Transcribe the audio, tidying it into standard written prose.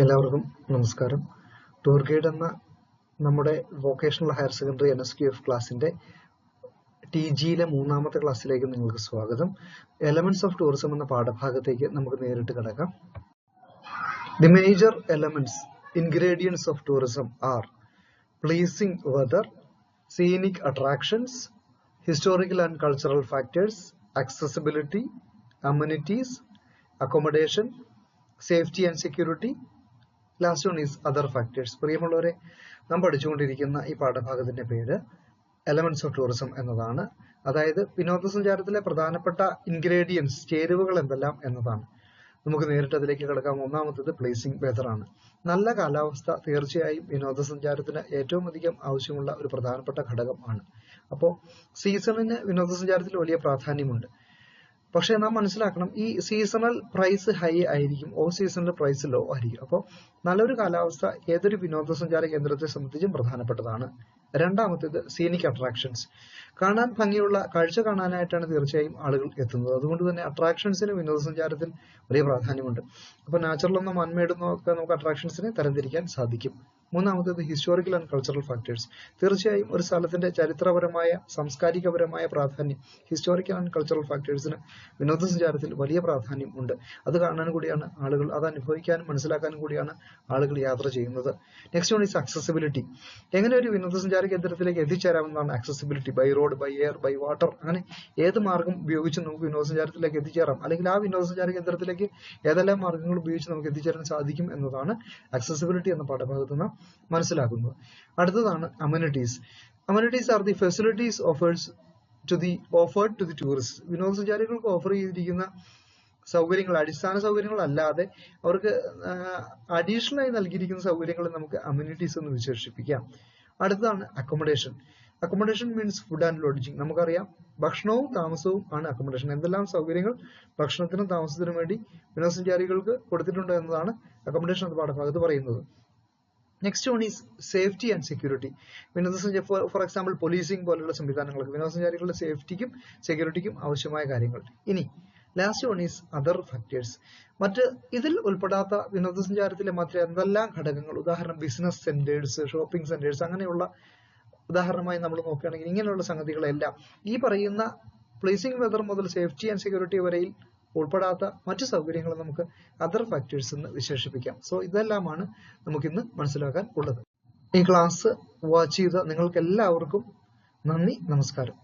എല്ലാവർക്കും നമസ്കാരം. Tour guide എന്ന നമ്മുടെ വൊക്കേഷണൽ ഹയർ സെക്കൻഡറി NSQF ക്ലാസിന്റെ TGയിലെ മൂന്നാമത്തെ ക്ലാസ്സിലേക്ക് നിങ്ങൾക്ക് സ്വാഗതം. എലമെന്റ്സ് ഓഫ് ടൂറിസം എന്ന പാഠഭാഗത്തേക്ക് നമുക്ക് നേരിട്ട് കടക്കാം. The major elements ingredients of tourism are pleasing weather, scenic attractions, historical and cultural factors, accessibility, amenities, accommodation, safety and security. Last one is other factors. പ്രിയമുള്ളവരെ, നാം പഠിച്ചുകൊണ്ടിരിക്കുന്ന ഈ പാഠഭാഗത്തിന്റെ പേര് എലമെന്റ്സ് ഓഫ് ടൂറിസം എന്നതാണ്. അതായത് വിനോദസഞ്ചാരത്തിലെ പ്രധാനപ്പെട്ട ഇൻഗ്രീഡിയൻസ്, ചേരുവകൾ എന്തെല്ലാം എന്നതാണ്. നമുക്ക് നേരിട്ട് അതിലേക്ക് കിടക്കാം. ഒന്നാമത്തേത് പ്ലേസിംഗ് വെതർ ആണ്. നല്ല കാലാവസ്ഥ തീർച്ചയായും വിനോദസഞ്ചാരത്തിന് ഏറ്റവും അധികം ആവശ്യമുള്ള ഒരു പ്രധാനപ്പെട്ട ഘടകമാണ്. അപ്പോൾ സീസണിന് വിനോദസഞ്ചാരത്തിൽ വലിയ പ്രാധാന്യമുണ്ട്. പക്ഷെ നാം മനസ്സിലാക്കണം, ഈ സീസണൽ പ്രൈസ് ഹൈ ആയിരിക്കും, ഓഫ് സീസണിൽ പ്രൈസ് ലോ ആയിരിക്കും. അപ്പോൾ നല്ലൊരു കാലാവസ്ഥ ഏതൊരു വിനോദസഞ്ചാര കേന്ദ്രത്തെ സംബന്ധിച്ചും പ്രധാനപ്പെട്ടതാണ്. രണ്ടാമത്തേത് സീനിക് അട്രാക്ഷൻസ്. കാണാൻ ഭംഗിയുള്ള കാഴ്ച കാണാനായിട്ടാണ് തീർച്ചയായും ആളുകൾ എത്തുന്നത്. അതുകൊണ്ട് തന്നെ അട്രാക്ഷൻസിന് വിനോദസഞ്ചാരത്തിൽ വലിയ പ്രാധാന്യമുണ്ട്. അപ്പൊ നാച്ചുറൽ എന്നോ മൺമെയ്ഡെന്നോ ഒക്കെ നമുക്ക് അട്രാക്ഷൻസിനെ തരംതിരിക്കാൻ സാധിക്കും. മൂന്നാമത്തേത് ഹിസ്റ്റോറിക്കൽ ആൻഡ് കൾച്ചറൽ ഫാക്ടേഴ്സ്. തീർച്ചയായും ഒരു സ്ഥലത്തിന്റെ ചരിത്രപരമായ, സാംസ്കാരികപരമായ പ്രാധാന്യം, ഹിസ്റ്റോറിക്കൽ ആൻഡ് കൾച്ചറൽ ഫാക്ടേഴ്സിന് വിനോദസഞ്ചാരത്തിൽ വലിയ പ്രാധാന്യം ഉണ്ട്. അത് കാണാൻ കൂടിയാണ് ആളുകൾ, അത് അനുഭവിക്കാനും മനസ്സിലാക്കാനും കൂടിയാണ് ആളുകൾ യാത്ര ചെയ്യുന്നത്. Next one is accessibility. എങ്ങനെ ഒരു വിനോദസഞ്ചാര കേന്ദ്രത്തിലേക്ക് എത്തിച്ചേരാമെന്നാണ് accessibility. By road, by air, by water, അങ്ങനെ ഏത് മാർഗം ഉപയോഗിച്ച് നമുക്ക് വിനോദസഞ്ചാരത്തിലേക്ക് എത്തിച്ചേരാം, അല്ലെങ്കിൽ ആ വിനോദസഞ്ചാര കേന്ദ്രത്തിലേക്ക് ഏതെല്ലാം മാർഗങ്ങൾ ഉപയോഗിച്ച് നമുക്ക് എത്തിച്ചേരാൻ സാധിക്കും എന്നതാണ് അക്സസിബിലിറ്റി എന്ന പാഠഭാഗത്ത് നാം മനസ്സിലാക്കുന്നത്. അടുത്തതാണ് amenities. Amenities are the facilities offered to the tourists. വിനോദസഞ്ചാരികൾക്ക് ഓഫർ ചെയ്തിരിക്കുന്ന സൗകര്യങ്ങൾ, അടിസ്ഥാന സൗകര്യങ്ങൾ അല്ലാതെ അവർക്ക് അഡീഷണൽ ആയി നൽകിയിരിക്കുന്ന സൗകര്യങ്ങളെ നമുക്ക് അമ്യൂണിറ്റീസ് എന്ന് വിശേഷിപ്പിക്കാം. അടുത്തതാണ് accommodation. Accommodation means food and lodging. നമുക്കറിയാം, ഭക്ഷണവും താമസവും ആണ് അക്കോമഡേഷൻ. എന്തെല്ലാം സൗകര്യങ്ങൾ ഭക്ഷണത്തിനും താമസത്തിനും വേണ്ടി വിനോദസഞ്ചാരികൾക്ക് കൊടുത്തിട്ടുണ്ട് എന്നതാണ് അക്കോമഡേഷൻ എന്ന പാഠഭാഗത്ത് പറയുന്നത്. Next one is safety and security. For example policing പോലുള്ള സംവിധാനങ്ങൾക്ക് വിനോദസഞ്ചാരികളുടെ സേഫ്റ്റിക്കും സെക്യൂരിറ്റിക്കും ആവശ്യമായ കാര്യങ്ങൾ. ഇനി last one is other factors. മറ്റ് ഇതിൽ ഉൾപ്പെടാത്ത വിനോദസഞ്ചാരത്തിലെ മറ്റ് എന്തെല്ലാം ഘടകങ്ങൾ, ഉദാഹരണം ബിസിനസ് സെന്റേഴ്സ്, ഷോപ്പിംഗ് സെന്റേഴ്സ്, അങ്ങനെയുള്ള ഉദാഹരണമായി നമ്മൾ നോക്കുകയാണെങ്കിൽ ഇങ്ങനെയുള്ള സംഗതികളെല്ലാം ഈ പറയുന്ന പ്ലേസിംഗ് വെതർ മുതൽ സേഫ്റ്റി ആൻഡ് സെക്യൂരിറ്റി വരെയിൽ ഉൾപ്പെടാത്ത മറ്റു സൗകര്യങ്ങൾ നമുക്ക് അതർ ഫാക്ടേഴ്സ് എന്ന് വിശേഷിപ്പിക്കാം. സോ ഇതെല്ലാമാണ് നമുക്കിന്ന് മനസ്സിലാക്കാൻ ഉള്ളത്. ഈ ക്ലാസ് വാച്ച് ചെയ്ത നിങ്ങൾക്ക് എല്ലാവർക്കും നന്ദി, നമസ്കാരം.